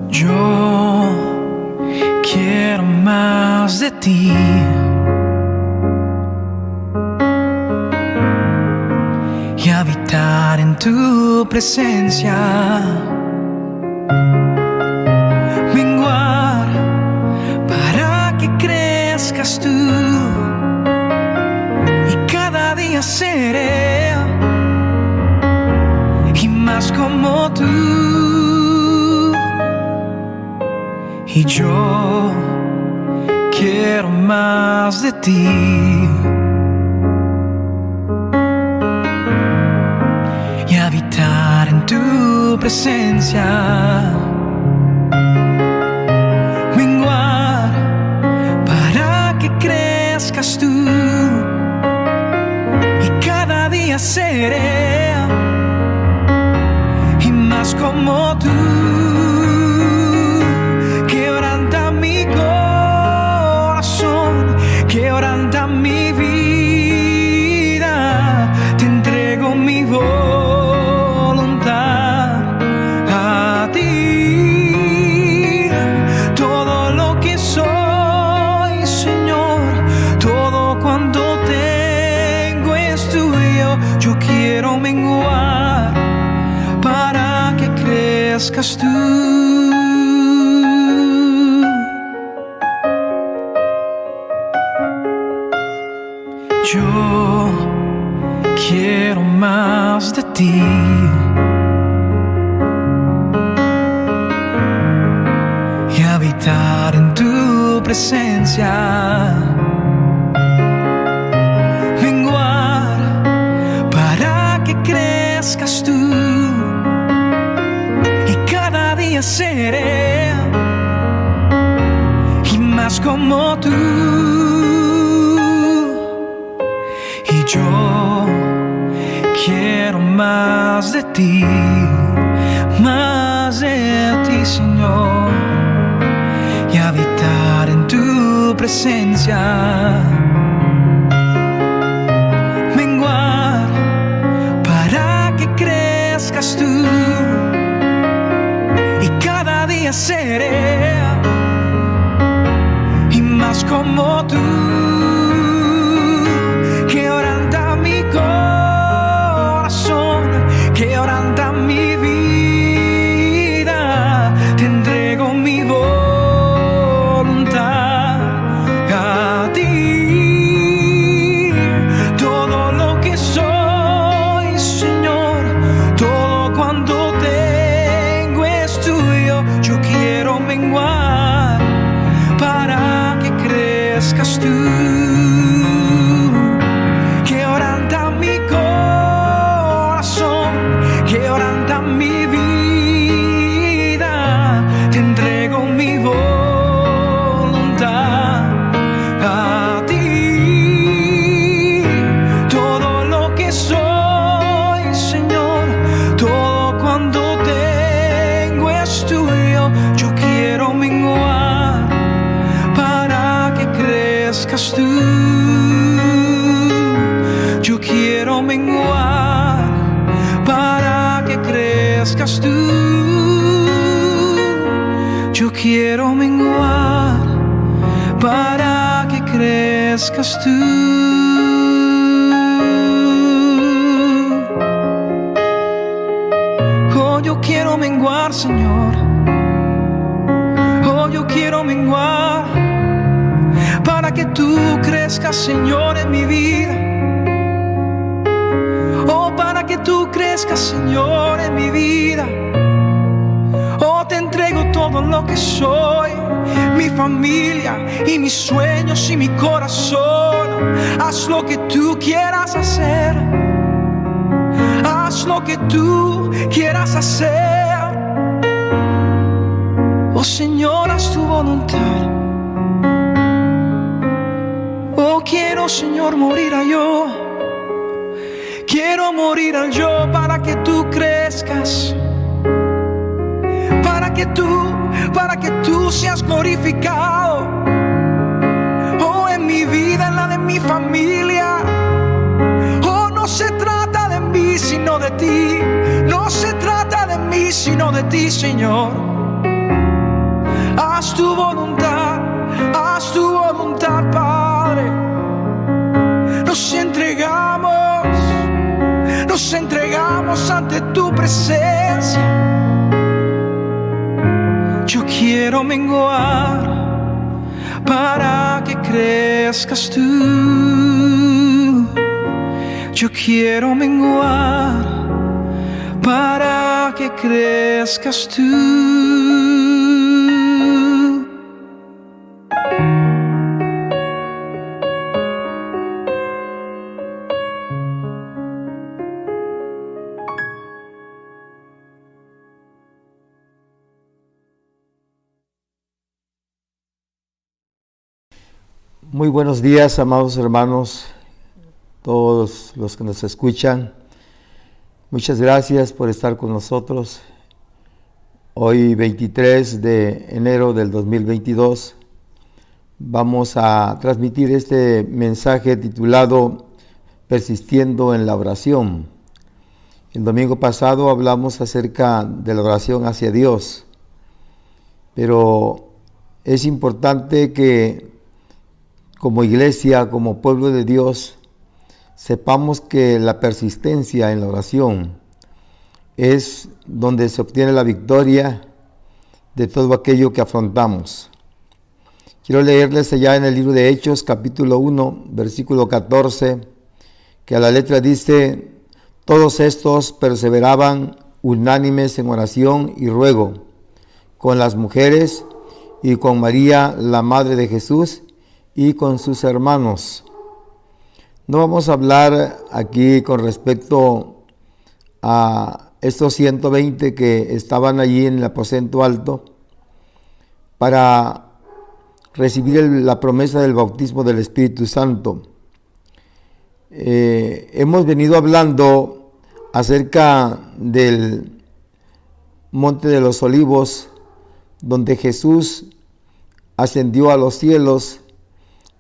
Yo quiero más de ti. Y habitar en tu presencia. Menguar para que crezcas tú. Y cada día seré y más como tú. Y yo quiero más de ti. Y habitar en tu presencia. Menguar para que crezcas tú. Y cada día seré y más como tú. Quebranta mi vida, te entrego mi voluntad a ti. Todo lo que soy, Señor, todo cuanto tengo es tuyo. Yo quiero menguar para que crezcas tú. Yo quiero más de ti. Y habitar en tu presencia. Menguar para que crezcas tú. Y cada día seré y más como tú. Yo quiero más de ti, Señor, y habitar en tu presencia. Menguar para que crezcas tú, y cada día seré y más como tú. Quebranta mi vida, te entrego mi voluntad a ti. Todo lo que soy, Señor, todo cuanto tengo es tuyo. Yo quiero menguar para que crezcas tú. Quebranta mi vida, te entrego mi voluntad a ti. Todo lo que soy, Señor, todo cuanto tengo es tuyo. Yo quiero menguar para que crezcas tú. Yo quiero menguar para que crezcas tú. Yo quiero menguar para que crezcas tú. Oh, yo quiero menguar, Señor. Oh, yo quiero menguar para que tú crezcas, Señor, en mi vida. Oh, para que tú crezcas, Señor, en mi vida. Oh, te entrego todo lo que soy, mi familia y mis sueños y mi corazón. Haz lo que tú quieras hacer. Haz lo que tú quieras hacer. Oh, Señor, haz tu voluntad. Oh, quiero, Señor, morir a yo. Quiero morir al yo para que tú crezcas. para que tú seas glorificado. Oh, en mi vida, en la de mi familia. Oh, no se trata de mí, sino de ti. No se trata de mí, sino de ti, Señor. Haz tu voluntad, Padre. Nos entregamos ante tu presencia. Yo quiero menguar para que crezcas tú. Yo quiero menguar para que crezcas tú. Muy buenos días, amados hermanos, todos los que nos escuchan. Muchas gracias por estar con nosotros. Hoy, 23 de enero del 2022, vamos a transmitir este mensaje titulado Persistiendo en la oración. El domingo pasado hablamos acerca de la oración hacia Dios, pero es importante que como iglesia, como pueblo de Dios, sepamos que la persistencia en la oración es donde se obtiene la victoria de todo aquello que afrontamos. Quiero leerles allá en el libro de Hechos, capítulo 1, versículo 14, que a la letra dice: todos estos perseveraban unánimes en oración y ruego, con las mujeres y con María, la madre de Jesús, y con sus hermanos. No vamos a hablar aquí con respecto a estos 120 que estaban allí en el aposento alto para recibir la promesa del bautismo del Espíritu Santo. Hemos venido hablando acerca del Monte de los Olivos, donde Jesús ascendió a los cielos,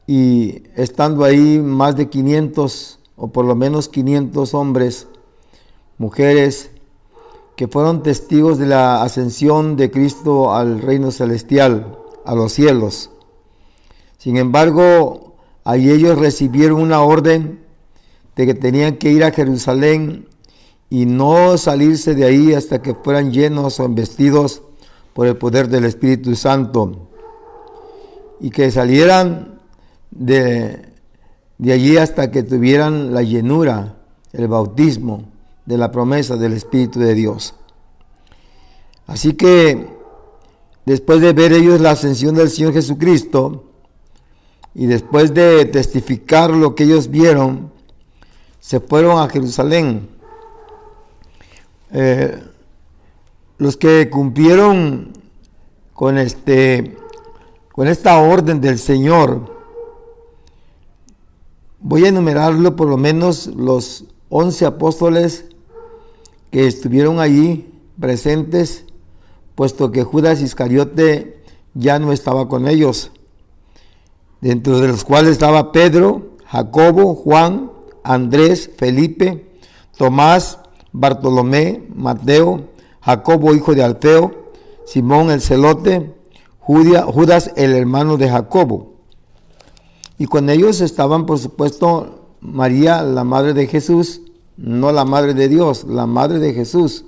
y estando ahí más de 500 o por lo menos 500 hombres, mujeres, que fueron testigos de la ascensión de Cristo al reino celestial, a los cielos. Sin embargo, ahí ellos recibieron una orden de que tenían que ir a Jerusalén y no salirse de ahí hasta que fueran llenos o investidos por el poder del Espíritu Santo, y que salieran de allí hasta que tuvieran la llenura, el bautismo de la promesa del Espíritu de Dios. Así que después de ver ellos la ascensión del Señor Jesucristo y después de testificar lo que ellos vieron, se fueron a Jerusalén. Los que cumplieron con esta orden del Señor, voy a enumerarlo, por lo menos los 11 apóstoles que estuvieron allí presentes, puesto que Judas Iscariote ya no estaba con ellos, dentro de los cuales estaba Pedro, Jacobo, Juan, Andrés, Felipe, Tomás, Bartolomé, Mateo, Jacobo hijo de Alfeo, Simón el celote, Judas el hermano de Jacobo. Y con ellos estaban, por supuesto, María, la madre de Jesús, no la madre de Dios, la madre de Jesús.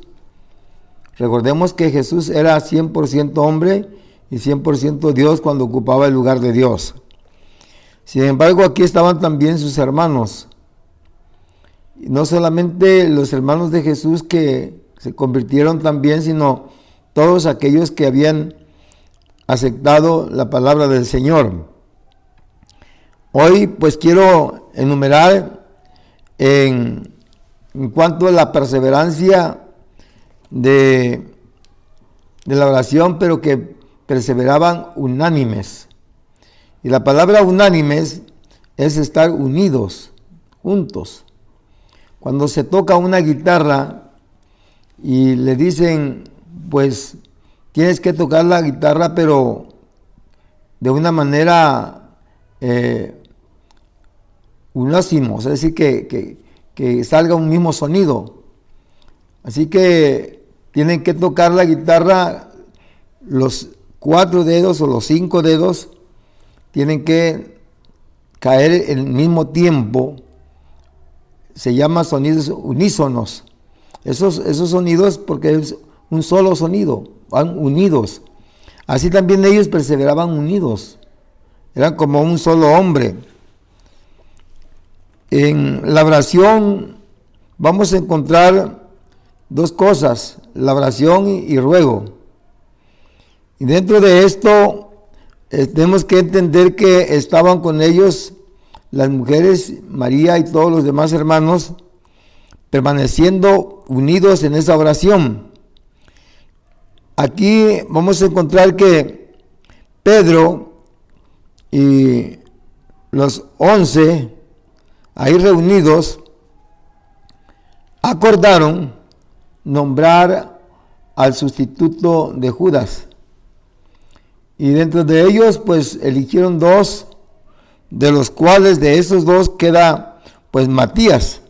Recordemos que Jesús era 100% hombre y 100% Dios cuando ocupaba el lugar de Dios. Sin embargo, aquí estaban también sus hermanos. Y no solamente los hermanos de Jesús que se convirtieron también, sino todos aquellos que habían aceptado la palabra del Señor. Hoy pues quiero enumerar en cuanto a la perseverancia de la oración, pero que perseveraban unánimes. Y la palabra unánimes es estar unidos, juntos. Cuando se toca una guitarra y le dicen, pues tienes que tocar la guitarra, pero de una manera unánimo, es decir, que salga un mismo sonido. Así que tienen que tocar la guitarra, los 4 dedos o los 5 dedos tienen que caer en el mismo tiempo. Se llama sonidos unísonos. Esos sonidos, porque es un solo sonido, van unidos. Así también ellos perseveraban unidos, eran como un solo hombre. En la oración vamos a encontrar 2 cosas, la oración y ruego. Y dentro de esto tenemos que entender que estaban con ellos las mujeres, María y todos los demás hermanos, permaneciendo unidos en esa oración. Aquí vamos a encontrar que Pedro y los 11 ahí reunidos acordaron nombrar al sustituto de Judas. Y dentro de ellos, pues eligieron 2, de los cuales de esos 2 queda pues Matías.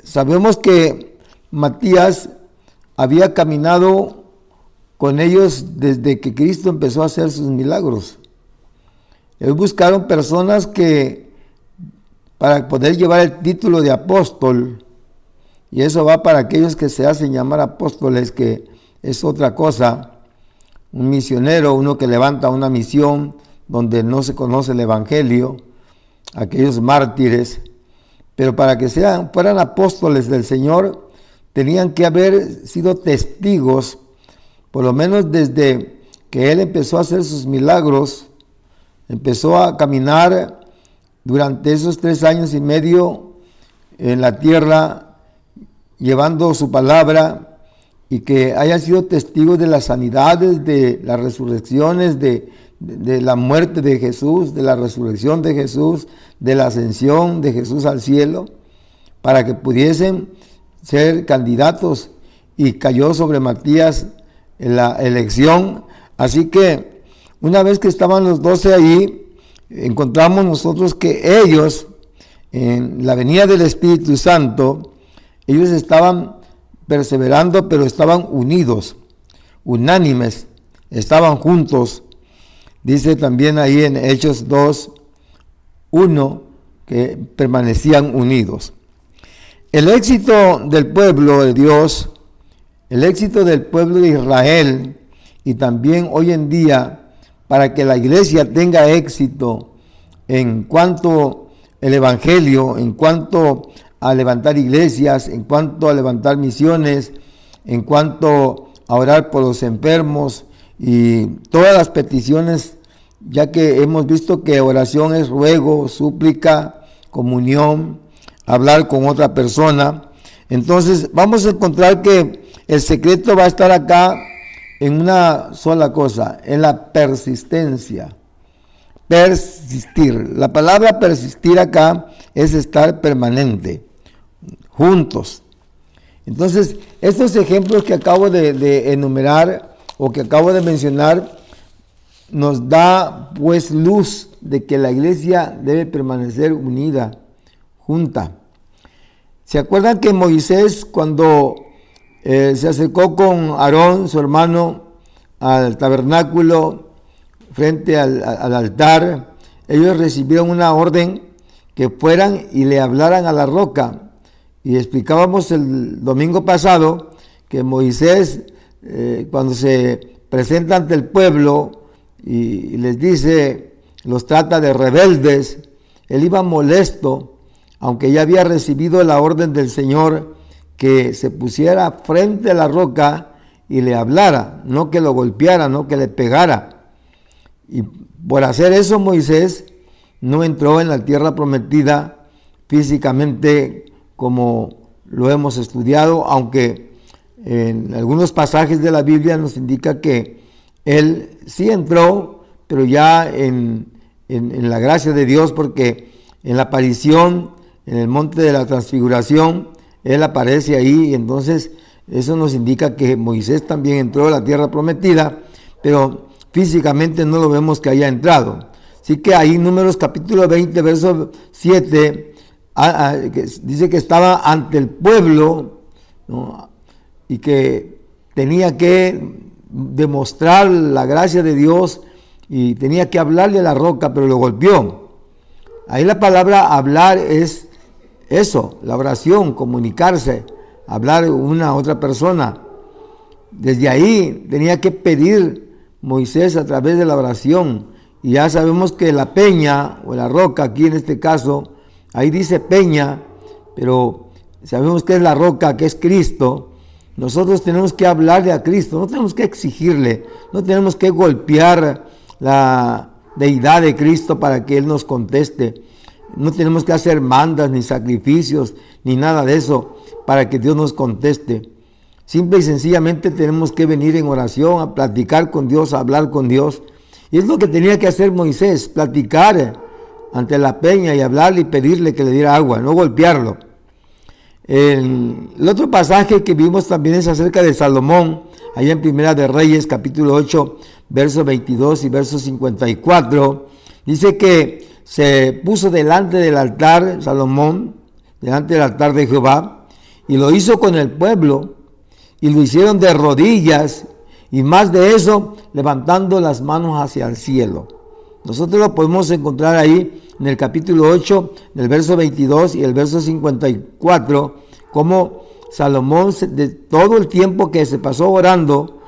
Sabemos que Matías había caminado con ellos desde que Cristo empezó a hacer sus milagros. Ellos buscaron personas que para poder llevar el título de apóstol, y eso va para aquellos que se hacen llamar apóstoles, que es otra cosa, un misionero, uno que levanta una misión donde no se conoce el evangelio, aquellos mártires, pero para que fueran apóstoles del Señor, tenían que haber sido testigos, por lo menos desde que Él empezó a hacer sus milagros, empezó a caminar durante esos 3 años y medio en la tierra, llevando su palabra, y que hayan sido testigos de las sanidades, de las resurrecciones, de la muerte de Jesús, de la resurrección de Jesús, de la ascensión de Jesús al cielo, para que pudiesen ser candidatos, y cayó sobre Matías en la elección. Así que una vez que estaban los 12 ahí, encontramos nosotros que ellos, en la venida del Espíritu Santo, ellos estaban perseverando, pero estaban unidos, unánimes, estaban juntos. Dice también ahí en Hechos 2:1 que permanecían unidos. El éxito del pueblo de Dios, el éxito del pueblo de Israel, y también hoy en día, para que la iglesia tenga éxito en cuanto al evangelio, en cuanto a levantar iglesias, en cuanto a levantar misiones, en cuanto a orar por los enfermos y todas las peticiones, ya que hemos visto que oración es ruego, súplica, comunión, hablar con otra persona. Entonces vamos a encontrar que el secreto va a estar acá en una sola cosa, en la persistencia. Persistir. La palabra persistir acá es estar permanente, juntos. Entonces, estos ejemplos que acabo de enumerar o que acabo de mencionar nos da pues luz de que la iglesia debe permanecer unida, junta. ¿Se acuerdan que Moisés, cuando se acercó con Aarón, su hermano, al tabernáculo frente al altar, ellos recibieron una orden que fueran y le hablaran a la roca? Y explicábamos el domingo pasado que Moisés, cuando se presenta ante el pueblo y les dice, los trata de rebeldes, él iba molesto, aunque ya había recibido la orden del Señor que se pusiera frente a la roca y le hablara, no que lo golpeara, no que le pegara. Y por hacer eso Moisés no entró en la tierra prometida físicamente, como lo hemos estudiado, aunque en algunos pasajes de la Biblia nos indica que él sí entró, pero ya en la gracia de Dios, porque en la aparición en el monte de la transfiguración, él aparece ahí, y entonces Eso nos indica que Moisés también entró a la tierra prometida, pero físicamente no lo vemos que haya entrado. Así que ahí Números capítulo 20, verso 7, dice que estaba ante el pueblo, ¿no? Y que tenía que demostrar la gracia de Dios y tenía que hablarle a la roca, pero lo golpeó. Ahí la palabra hablar es eso, la oración, comunicarse, hablar una a otra persona. Desde ahí tenía que pedir Moisés a través de la oración. Y ya sabemos que la peña o la roca, aquí en este caso, ahí dice peña, pero sabemos que es la roca, que es Cristo. Nosotros tenemos que hablarle a Cristo, no tenemos que exigirle, no tenemos que golpear la deidad de Cristo para que Él nos conteste. No tenemos que hacer mandas, ni sacrificios, ni nada de eso para que Dios nos conteste. Simple y sencillamente tenemos que venir en oración, a platicar con Dios, a hablar con Dios. Y es lo que tenía que hacer Moisés, platicar ante la peña y hablarle y pedirle que le diera agua, no golpearlo. El otro pasaje que vimos también es acerca de Salomón, allá en Primera de Reyes, capítulo 8, versos 22 y verso 54. Dice que se puso delante del altar, Salomón, delante del altar de Jehová, y lo hizo con el pueblo, y lo hicieron de rodillas, y más de eso, levantando las manos hacia el cielo. Nosotros lo podemos encontrar ahí en el capítulo 8, del verso 22 y el verso 54, como Salomón, de todo el tiempo que se pasó orando,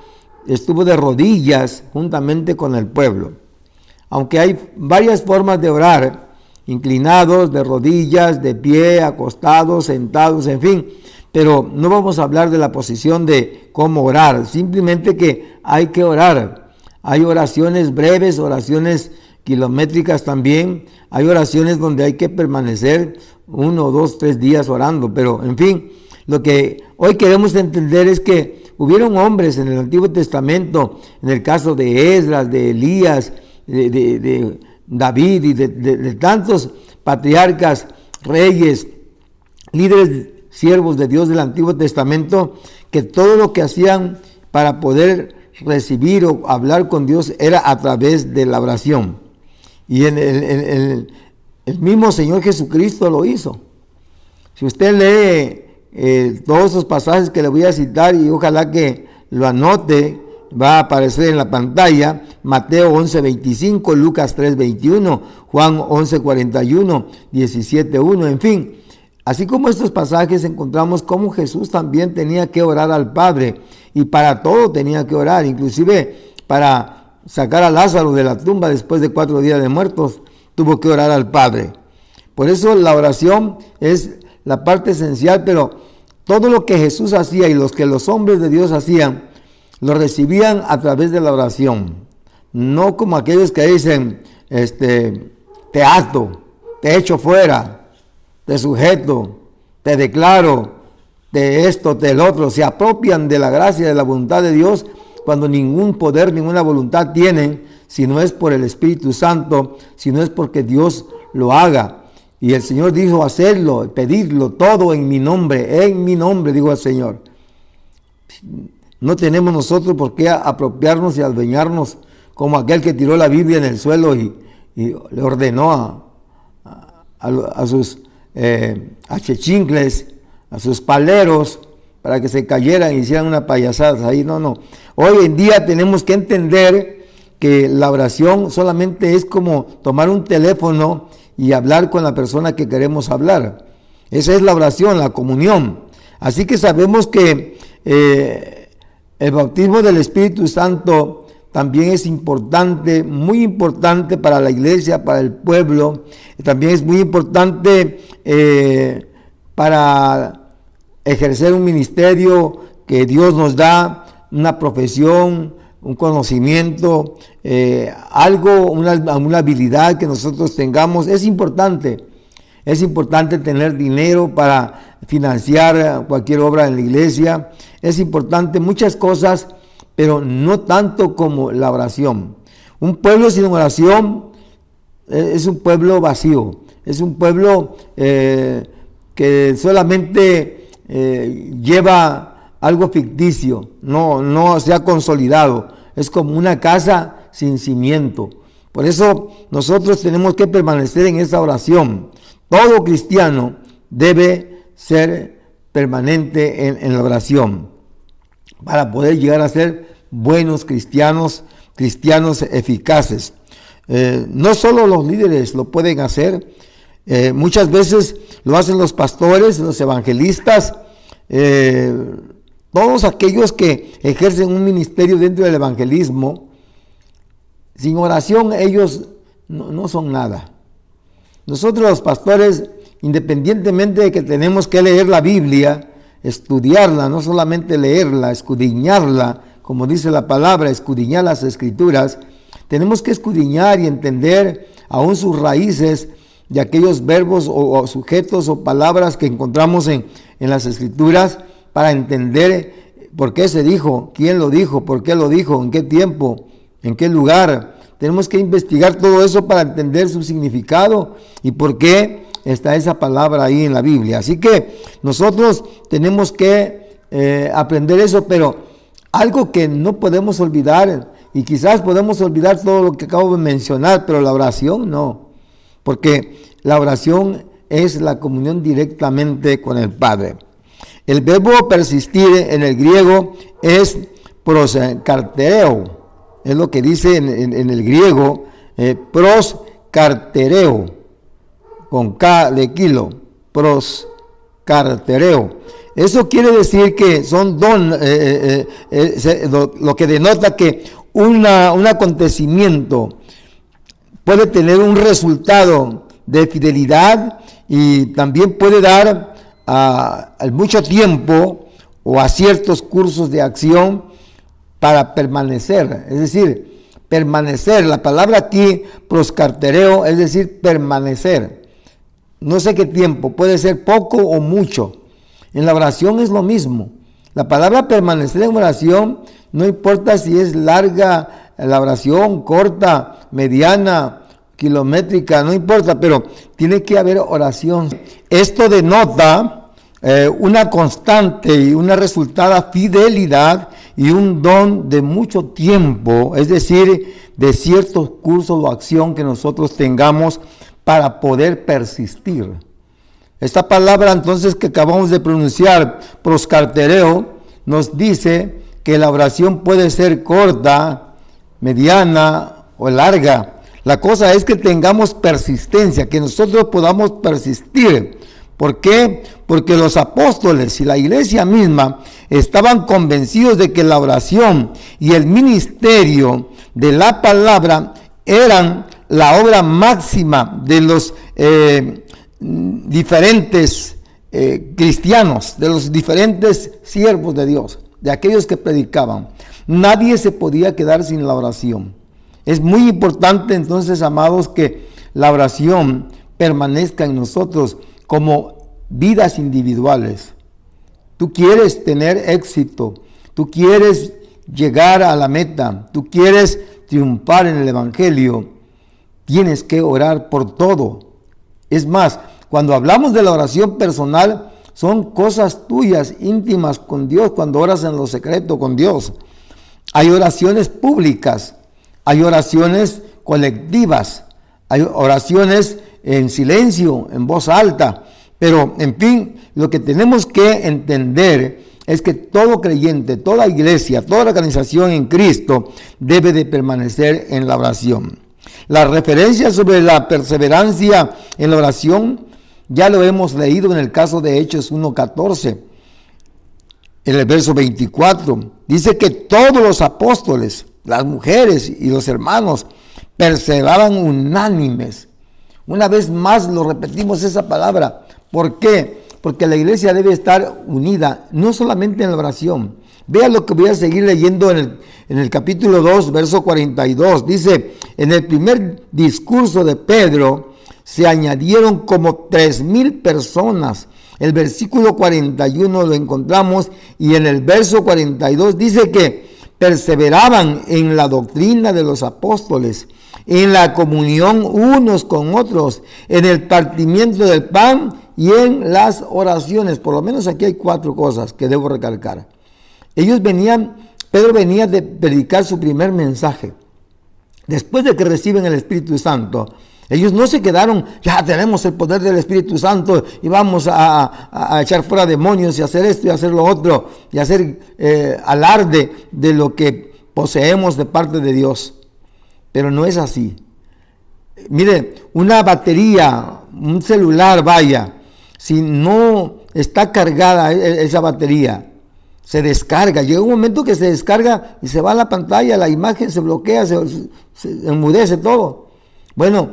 estuvo de rodillas juntamente con el pueblo. Aunque hay varias formas de orar, inclinados, de rodillas, de pie, acostados, sentados, en fin, pero no vamos a hablar de la posición de cómo orar, simplemente que hay que orar. Hay oraciones breves, oraciones kilométricas también, hay oraciones donde hay que permanecer 1, 2, 3 días orando, pero en fin, lo que hoy queremos entender es que hubieron hombres en el Antiguo Testamento, en el caso de Esdras, de Elías, de David y de tantos patriarcas, reyes, líderes, siervos de Dios del Antiguo Testamento, que todo lo que hacían para poder recibir o hablar con Dios era a través de la oración. Y el mismo Señor Jesucristo lo hizo. Si usted lee todos esos pasajes que le voy a citar, y ojalá que lo anote, va a aparecer en la pantalla: Mateo 11:25, Lucas 3:21, Juan 11:41, 17:1, en fin. Así como estos pasajes encontramos cómo Jesús también tenía que orar al Padre, y para todo tenía que orar, inclusive para sacar a Lázaro de la tumba después de 4 días de muertos, tuvo que orar al Padre. Por eso la oración es la parte esencial, pero todo lo que Jesús hacía y los hombres de Dios hacían, lo recibían a través de la oración. No como aquellos que dicen, te ato, te echo fuera, te sujeto, te declaro, de esto, del otro. Se apropian de la gracia, de la voluntad de Dios, cuando ningún poder, ninguna voluntad tienen, si no es por el Espíritu Santo, si no es porque Dios lo haga. Y el Señor dijo: hacerlo, pedirlo todo en mi nombre, dijo el Señor. No tenemos nosotros por qué apropiarnos y adueñarnos como aquel que tiró la Biblia en el suelo y le ordenó a sus achechincles, a sus paleros, para que se cayeran y hicieran una payasada ahí. No. Hoy en día tenemos que entender que la oración solamente es como tomar un teléfono y hablar con la persona que queremos hablar. Esa es la oración, la comunión. Así que sabemos que el bautismo del Espíritu Santo también es importante, muy importante para la iglesia, para el pueblo. También es muy importante para ejercer un ministerio que Dios nos da, una profesión, un conocimiento, algo, una habilidad que nosotros tengamos. Es importante tener dinero para financiar cualquier obra en la iglesia. Es importante muchas cosas, pero no tanto como la oración. Un pueblo sin oración es un pueblo vacío, es un pueblo que solamente lleva algo ficticio, no se ha consolidado, es como una casa sin cimiento. Por eso nosotros tenemos que permanecer en esa oración. Todo cristiano debe ser permanente en la oración para poder llegar a ser buenos cristianos eficaces. No solo los líderes lo pueden hacer, muchas veces lo hacen los pastores, los evangelistas, todos aquellos que ejercen un ministerio dentro del evangelismo. Sin oración ellos no son nada. Nosotros los pastores, independientemente de que tenemos que leer la Biblia, estudiarla, no solamente leerla, escudriñarla, como dice la palabra, escudriñar las Escrituras, tenemos que escudriñar y entender aún sus raíces de aquellos verbos o sujetos o palabras que encontramos en las Escrituras, para entender por qué se dijo, quién lo dijo, por qué lo dijo, en qué tiempo, en qué lugar. Tenemos que investigar todo eso para entender su significado y por qué está esa palabra ahí en la Biblia. Así que nosotros tenemos que aprender eso, pero algo que no podemos olvidar, y quizás podemos olvidar todo lo que acabo de mencionar, pero la oración no, porque la oración es la comunión directamente con el Padre. El verbo persistir en el griego es proskartereo, es lo que dice en el griego, proskartereo, con K de kilo, proskartereo. Eso quiere decir que son lo que denota que un acontecimiento puede tener un resultado de fidelidad y también puede dar al mucho tiempo o a ciertos cursos de acción para permanecer. Es decir, permanecer. La palabra aquí, proskartereo, es decir, permanecer. No sé qué tiempo, puede ser poco o mucho. En la oración es lo mismo. La palabra permanecer en oración, no importa si es larga la oración, corta, mediana, kilométrica, no importa, pero tiene que haber oración. Esto denota una constante y una resultada fidelidad y un don de mucho tiempo, es decir, de ciertos cursos o acción que nosotros tengamos para poder persistir. Esta palabra entonces que acabamos de pronunciar, proskartereo, nos dice que la oración puede ser corta, mediana o larga. La cosa es que tengamos persistencia, que nosotros podamos persistir. ¿Por qué? Porque los apóstoles y la iglesia misma estaban convencidos de que la oración y el ministerio de la palabra eran la obra máxima de los diferentes cristianos, de los diferentes siervos de Dios, de aquellos que predicaban. Nadie se podía quedar sin la oración. Es muy importante entonces, amados, que la oración permanezca en nosotros como vidas individuales. Tú quieres tener éxito, tú quieres llegar a la meta, tú quieres triunfar en el Evangelio, tienes que orar por todo. Es más, cuando hablamos de la oración personal, son cosas tuyas, íntimas con Dios, cuando oras en lo secreto con Dios. Hay oraciones públicas, hay oraciones colectivas, hay oraciones en silencio, en voz alta, pero en fin, lo que tenemos que entender es que todo creyente, toda iglesia, toda organización en Cristo debe de permanecer en la oración. La referencia sobre la perseverancia en la oración ya lo hemos leído en el caso de Hechos 1:14, en el verso 24. Dice que todos los apóstoles, las mujeres y los hermanos perseveraban unánimes. Una vez más lo repetimos esa palabra. ¿Por qué? Porque la iglesia debe estar unida, no solamente en la oración. Vea lo que voy a seguir leyendo en el capítulo 2, verso 42. Dice, en el primer discurso de Pedro se añadieron como 3,000 personas. El versículo 41 lo encontramos y en el verso 42 dice que perseveraban en la doctrina de los apóstoles, en la comunión unos con otros, en el partimiento del pan y en las oraciones. Por lo menos aquí hay 4 cosas que debo recalcar. Pedro venía de predicar su primer mensaje. Después de que reciben el Espíritu Santo, ellos no se quedaron, ya tenemos el poder del Espíritu Santo y vamos a echar fuera demonios y hacer esto y hacer lo otro y hacer alarde de lo que poseemos de parte de Dios. Pero no es así. Mire, una batería, un celular, si no está cargada esa batería, se descarga. Llega un momento que se descarga y se va a la pantalla, la imagen se bloquea, se enmudece todo. Bueno,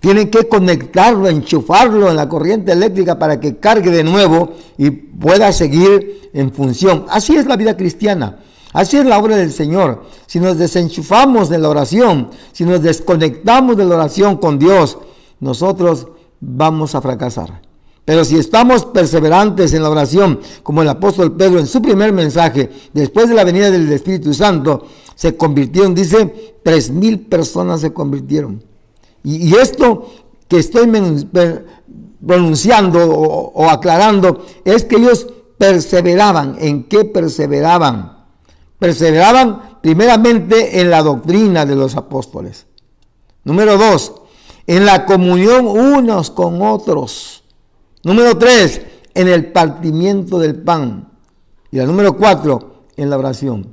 tienen que conectarlo, enchufarlo en la corriente eléctrica para que cargue de nuevo y pueda seguir en función. Así es la vida cristiana. Así es la obra del Señor. Si nos desenchufamos de la oración, si nos desconectamos de la oración con Dios, nosotros vamos a fracasar. Pero si estamos perseverantes en la oración, como el apóstol Pedro en su primer mensaje, después de la venida del Espíritu Santo, se convirtieron, dice, 3,000 personas se convirtieron. Y esto que estoy pronunciando o aclarando es que ellos perseveraban. ¿En qué perseveraban? Perseveraban primeramente en la doctrina de los apóstoles. Número 2, en la comunión unos con otros. Número 3, en el partimiento del pan. Y la número 4, en la oración.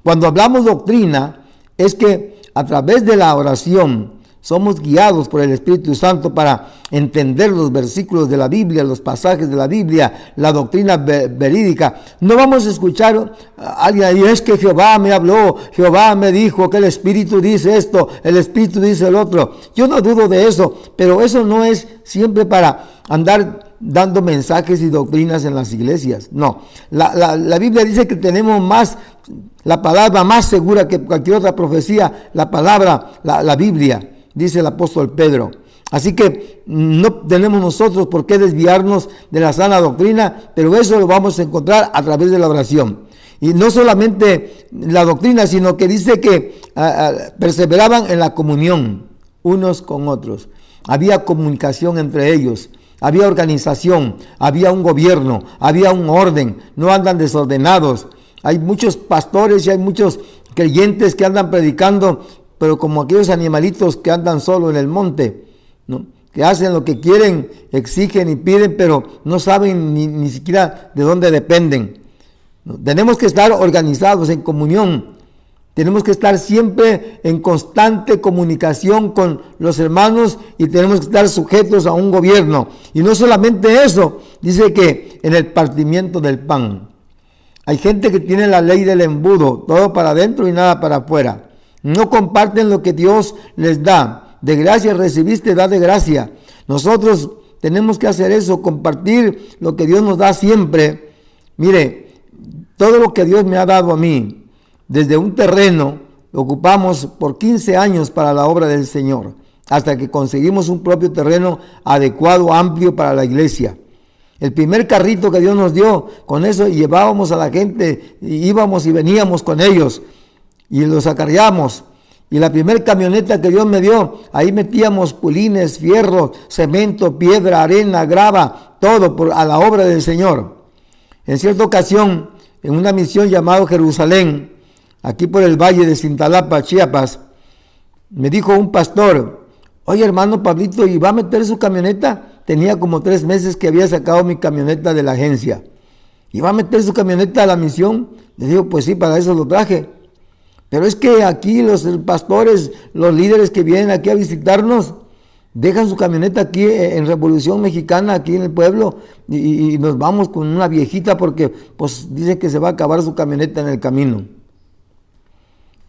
Cuando hablamos doctrina, es que a través de la oración somos guiados por el Espíritu Santo para entender los versículos de la Biblia, los pasajes de la Biblia, la doctrina verídica. No vamos a escuchar a alguien y es que Jehová me habló, Jehová me dijo que el Espíritu dice esto, el Espíritu dice el otro. Yo no dudo de eso, pero eso no es siempre para andar dando mensajes y doctrinas en las iglesias. No, la Biblia dice que tenemos la palabra más segura que cualquier otra profecía, la palabra, la Biblia, dice el apóstol Pedro. Así que no tenemos nosotros por qué desviarnos de la sana doctrina, pero eso lo vamos a encontrar a través de la oración. Y no solamente la doctrina, sino que dice que perseveraban en la comunión unos con otros. Había comunicación entre ellos, había organización, había un gobierno, había un orden, no andan desordenados. Hay muchos pastores y hay muchos creyentes que andan predicando, pero como aquellos animalitos que andan solo en el monte, ¿no? Que hacen lo que quieren, exigen y piden, pero no saben ni siquiera de dónde dependen, ¿no? Tenemos que estar organizados en comunión, tenemos que estar siempre en constante comunicación con los hermanos y tenemos que estar sujetos a un gobierno. Y no solamente eso, dice que en el partimiento del pan. Hay gente que tiene la ley del embudo, todo para adentro y nada para afuera. No comparten lo que Dios les da. De gracia recibiste, da de gracia. Nosotros tenemos que hacer eso, compartir lo que Dios nos da siempre. Mire, todo lo que Dios me ha dado a mí, desde un terreno, lo ocupamos por 15 años para la obra del Señor, hasta que conseguimos un propio terreno adecuado, amplio para la iglesia. El primer carrito que Dios nos dio, con eso llevábamos a la gente, íbamos y veníamos con ellos y los acarreamos. Y la primer camioneta que Dios me dio, ahí metíamos pulines, fierro, cemento, piedra, arena, grava, todo a la obra del Señor. En cierta ocasión, en una misión llamada Jerusalén, aquí por el valle de Cintalapa, Chiapas, me dijo un pastor: oye, hermano Pablito, ¿y va a meter su camioneta? Tenía como 3 meses que había sacado mi camioneta de la agencia. ¿Y va a meter su camioneta a la misión? Le digo, pues sí, para eso lo traje. Pero es que aquí los pastores, los líderes que vienen aquí a visitarnos, dejan su camioneta aquí en Revolución Mexicana, aquí en el pueblo, y nos vamos con una viejita porque pues dicen que se va a acabar su camioneta en el camino.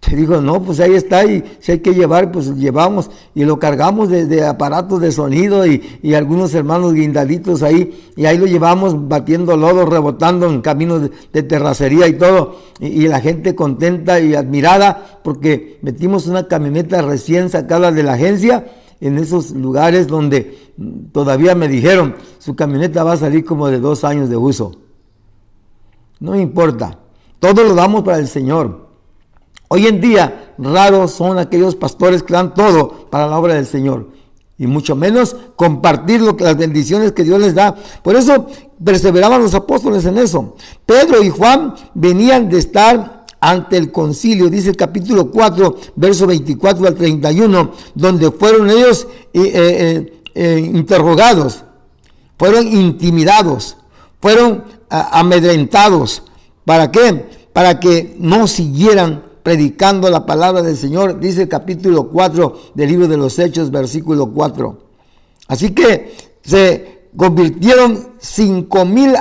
Te digo, no, pues ahí está, y si hay que llevar, pues llevamos, y lo cargamos de aparatos de sonido y algunos hermanos guindaditos ahí, y ahí lo llevamos batiendo lodo, rebotando en caminos de terracería y todo, y la gente contenta y admirada, porque metimos una camioneta recién sacada de la agencia, en esos lugares donde todavía me dijeron, su camioneta va a salir como de 2 años de uso. No importa, todo lo damos para el Señor. Hoy en día, raros son aquellos pastores que dan todo para la obra del Señor. y mucho menos compartir las bendiciones que Dios les da. Por eso perseveraban los apóstoles en eso. Pedro y Juan venían de estar ante el concilio, dice el capítulo 4, verso 24 al 31, donde fueron ellos interrogados, fueron intimidados, fueron amedrentados. ¿Para qué? Para que no siguieran predicando la palabra del Señor, dice el capítulo 4 del libro de los Hechos, versículo 4. Así que se convirtieron 5,000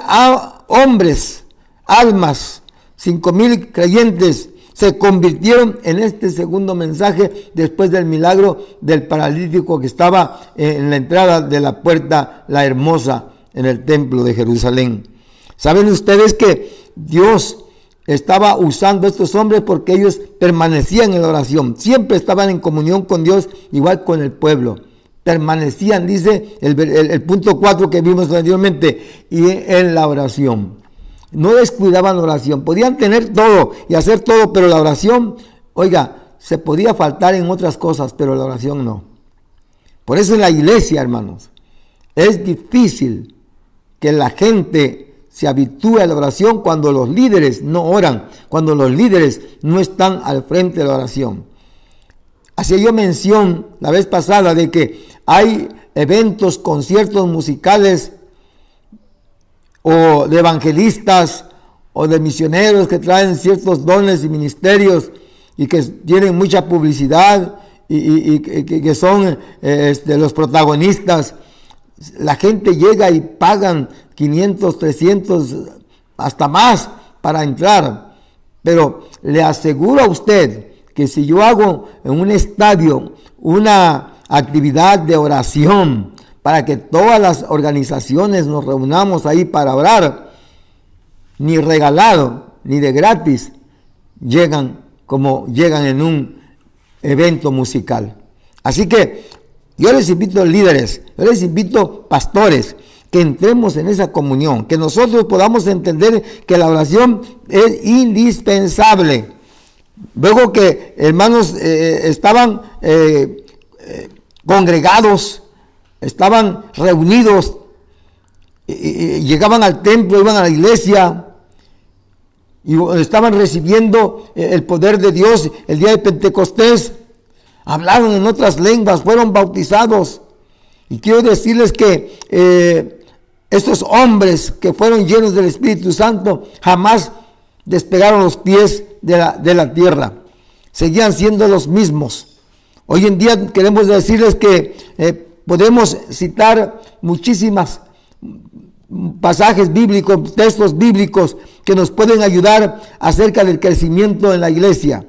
hombres, almas, 5,000 creyentes se convirtieron en este segundo mensaje después del milagro del paralítico que estaba en la entrada de la puerta, la hermosa, en el templo de Jerusalén. ¿Saben ustedes que Dios estaba usando a estos hombres porque ellos permanecían en la oración? Siempre estaban en comunión con Dios, igual con el pueblo. Permanecían, dice el punto 4 que vimos anteriormente, y en la oración. No descuidaban la oración. Podían tener todo y hacer todo, pero la oración, oiga, se podía faltar en otras cosas, pero la oración no. Por eso en la iglesia, hermanos, es difícil que la gente se habitúe a la oración cuando los líderes no oran, cuando los líderes no están al frente de la oración. Hacía yo mención la vez pasada de que hay eventos, conciertos musicales o de evangelistas o de misioneros que traen ciertos dones y ministerios y que tienen mucha publicidad y que son los protagonistas. La gente llega y pagan 500, 300, hasta más para entrar. Pero le aseguro a usted que si yo hago en un estadio una actividad de oración para que todas las organizaciones nos reunamos ahí para orar, ni regalado ni de gratis llegan como llegan en un evento musical. Así que yo les invito, líderes, yo les invito, pastores, que entremos en esa comunión, que nosotros podamos entender que la oración es indispensable. Luego que hermanos estaban congregados, estaban reunidos, llegaban al templo, iban a la iglesia y estaban recibiendo el poder de Dios el día de Pentecostés, hablaron en otras lenguas, fueron bautizados. Y quiero decirles que estos hombres que fueron llenos del Espíritu Santo jamás despegaron los pies de la tierra, seguían siendo los mismos. Hoy en día queremos decirles que podemos citar muchísimas pasajes bíblicos, textos bíblicos que nos pueden ayudar acerca del crecimiento en la iglesia.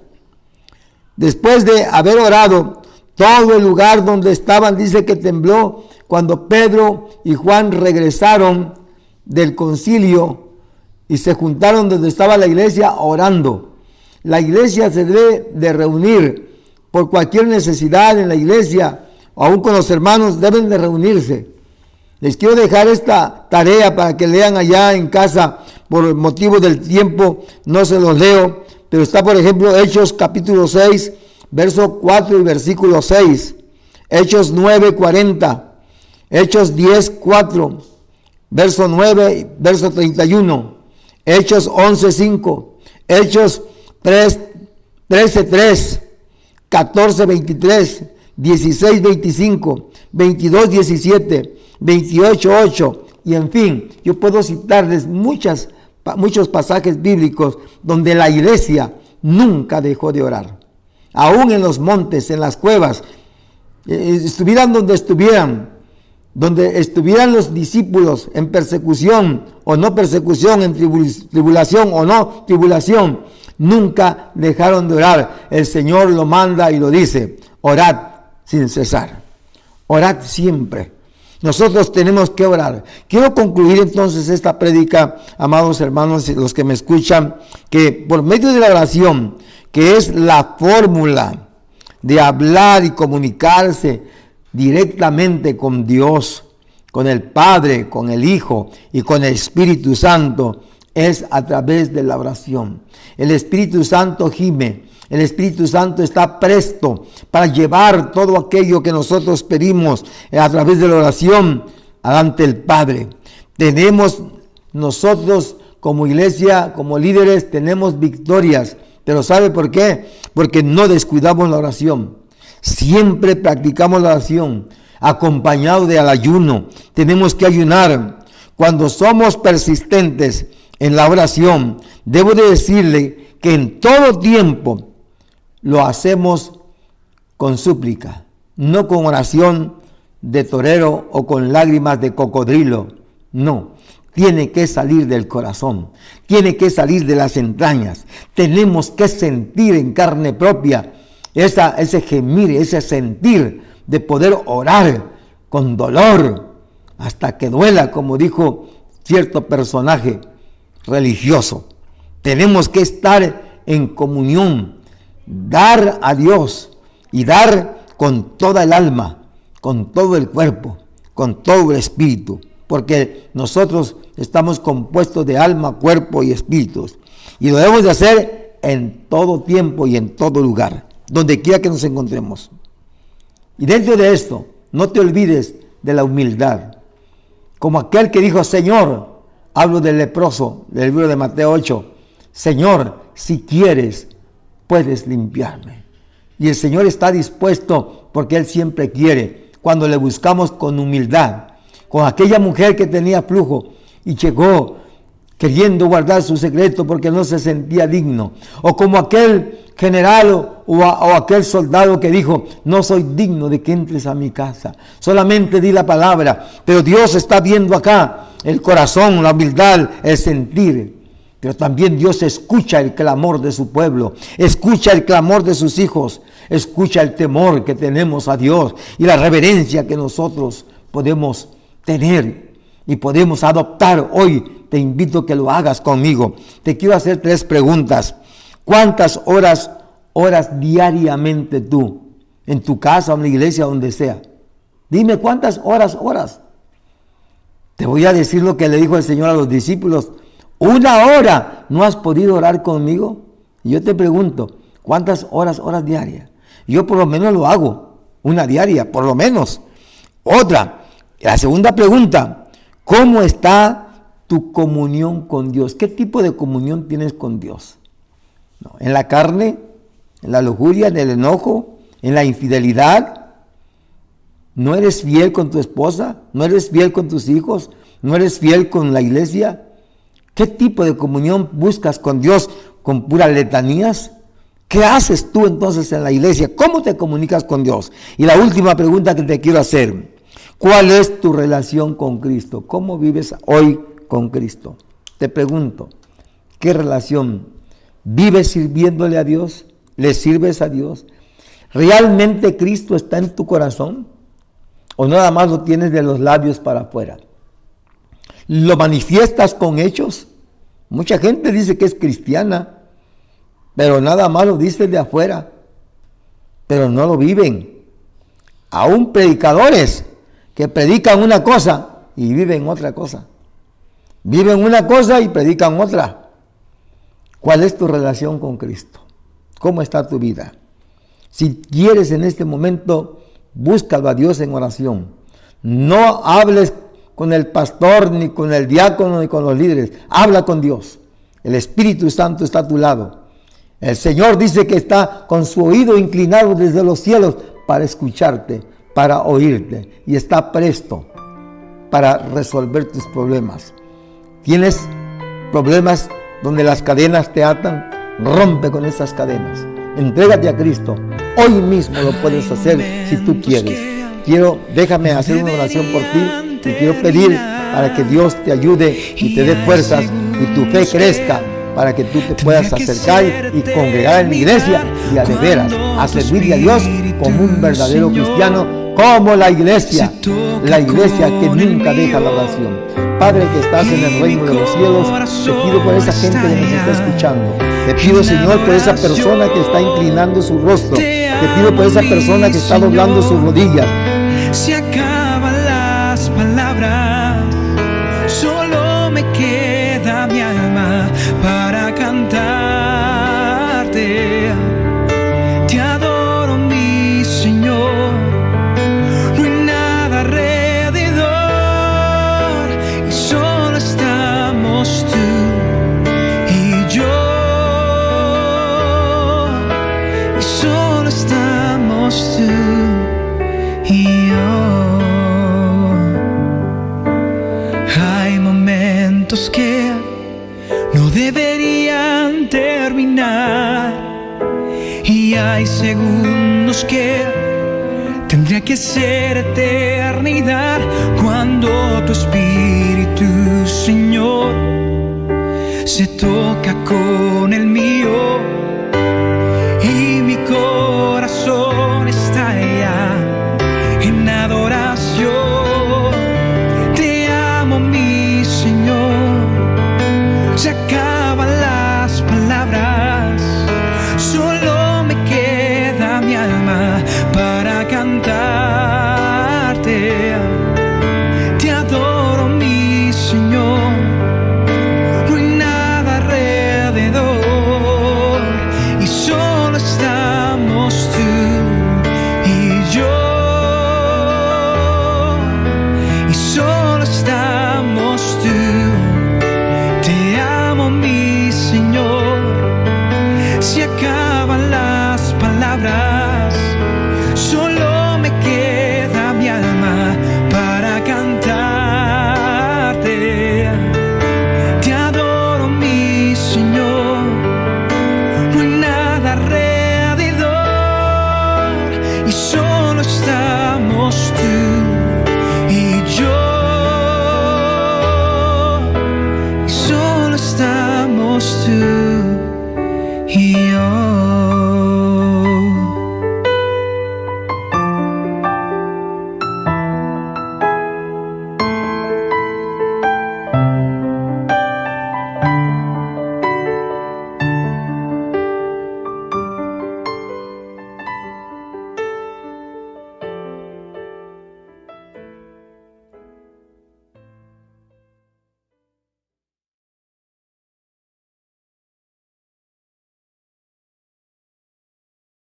Después de haber orado, todo el lugar donde estaban dice que tembló cuando Pedro y Juan regresaron del concilio y se juntaron donde estaba la iglesia orando. La iglesia se debe de reunir por cualquier necesidad en la iglesia, aún con los hermanos deben de reunirse. Les quiero dejar esta tarea para que lean allá en casa. Por motivo del tiempo no se los leo, pero está por ejemplo Hechos capítulo 6, verso 4 y versículo 6, Hechos 9, 40, Hechos 10, 4, verso 9, verso 31, Hechos 11, 5, Hechos 13, 3, 14, 23, 16, 25, 22, 17, 28, 8, y en fin, yo puedo citarles muchos pasajes bíblicos donde la iglesia nunca dejó de orar. Aún en los montes, en las cuevas, estuvieran donde estuvieran los discípulos en persecución o no persecución, en tribulación o no tribulación, nunca dejaron de orar. El Señor lo manda y lo dice: orad sin cesar, orad siempre. Nosotros tenemos que orar. Quiero concluir entonces esta prédica, amados hermanos, los que me escuchan, que por medio de la oración, que es la fórmula de hablar y comunicarse directamente con Dios, con el Padre, con el Hijo y con el Espíritu Santo, es a través de la oración. El Espíritu Santo gime El Espíritu Santo está presto para llevar todo aquello que nosotros pedimos a través de la oración ante el Padre. Tenemos nosotros como iglesia, como líderes, tenemos victorias. Pero ¿sabe por qué? Porque no descuidamos la oración. Siempre practicamos la oración acompañado del ayuno. Tenemos que ayunar. Cuando somos persistentes en la oración, debo de decirle que en todo tiempo lo hacemos con súplica, no con oración de torero o con lágrimas de cocodrilo. No, tiene que salir del corazón, tiene que salir de las entrañas. Tenemos que sentir en carne propia ese gemir, ese sentir de poder orar con dolor hasta que duela, como dijo cierto personaje religioso. Tenemos que estar en comunión, dar a Dios y dar con toda el alma, con todo el cuerpo, con todo el espíritu, porque nosotros estamos compuestos de alma, cuerpo y espíritus, y lo debemos de hacer en todo tiempo y en todo lugar, donde quiera que nos encontremos. Y dentro de esto, no te olvides de la humildad, como aquel que dijo: Señor, hablo del leproso del libro de Mateo 8, Señor, si quieres, puedes limpiarme. Y el Señor está dispuesto, porque Él siempre quiere, cuando le buscamos con humildad. Con aquella mujer que tenía flujo y llegó queriendo guardar su secreto porque no se sentía digno. O como aquel general o aquel soldado que dijo: no soy digno de que entres a mi casa, solamente di la palabra. Pero Dios está viendo acá el corazón, la humildad, el sentir. Pero también Dios escucha el clamor de su pueblo, escucha el clamor de sus hijos, escucha el temor que tenemos a Dios y la reverencia que nosotros podemos tener y podemos adoptar. Hoy te invito a que lo hagas conmigo. Te quiero hacer 3 preguntas. ¿Cuántas horas oras diariamente tú? En tu casa, en la iglesia, donde sea. Dime, ¿cuántas horas oras? Te voy a decir lo que le dijo el Señor a los discípulos: 1 hora no has podido orar conmigo. Y yo te pregunto, ¿cuántas horas oras diarias? Yo por lo menos lo hago, 1 diaria, por lo menos. Otra, la segunda pregunta: ¿cómo está tu comunión con Dios? ¿Qué tipo de comunión tienes con Dios? No, ¿en la carne, en la lujuria, en el enojo, en la infidelidad? ¿No eres fiel con tu esposa? ¿No eres fiel con tus hijos? ¿No eres fiel con la iglesia? ¿Qué tipo de comunión buscas con Dios? ¿Con puras letanías? ¿Qué haces tú entonces en la iglesia? ¿Cómo te comunicas con Dios? Y la última pregunta que te quiero hacer: ¿cuál es tu relación con Cristo? ¿Cómo vives hoy con Cristo? Te pregunto, ¿qué relación? ¿Vives sirviéndole a Dios? ¿Le sirves a Dios? ¿Realmente Cristo está en tu corazón? ¿O nada más lo tienes de los labios para afuera? ¿Lo manifiestas con hechos? Mucha gente dice que es cristiana, pero nada más lo dice de afuera, pero no lo viven. Aún predicadores que predican una cosa y viven otra cosa. Viven una cosa y predican otra. ¿Cuál es tu relación con Cristo? ¿Cómo está tu vida? Si quieres en este momento, búscalo a Dios en oración. No hables con el pastor, ni con el diácono, ni con los líderes. Habla con Dios. El Espíritu Santo está a tu lado. El Señor dice que está con su oído inclinado desde los cielos para escucharte, para oírte, y está presto para resolver tus problemas. ¿Tienes problemas donde las cadenas te atan? Rompe con esas cadenas. Entrégate a Cristo. Hoy mismo lo puedes hacer si tú quieres. Déjame hacer una oración por ti. Te quiero pedir para que Dios te ayude y te dé fuerzas y tu fe crezca, para que tú te puedas acercar y congregar en la iglesia y a de veras a servirle a Dios como un verdadero cristiano, como la iglesia que nunca deja la oración. Padre que estás en el reino de los cielos, te pido por esa gente que nos está escuchando. Te pido, Señor, por esa persona que está inclinando su rostro. Te pido por esa persona que está doblando sus rodillas. Se acaban las palabras, solo me queda mi alma para cantarte. somos tú y yo. Hay momentos que no deberían terminar y hay segundos que tendría que ser eternidad cuando tu espíritu, Señor, se toca con el mío.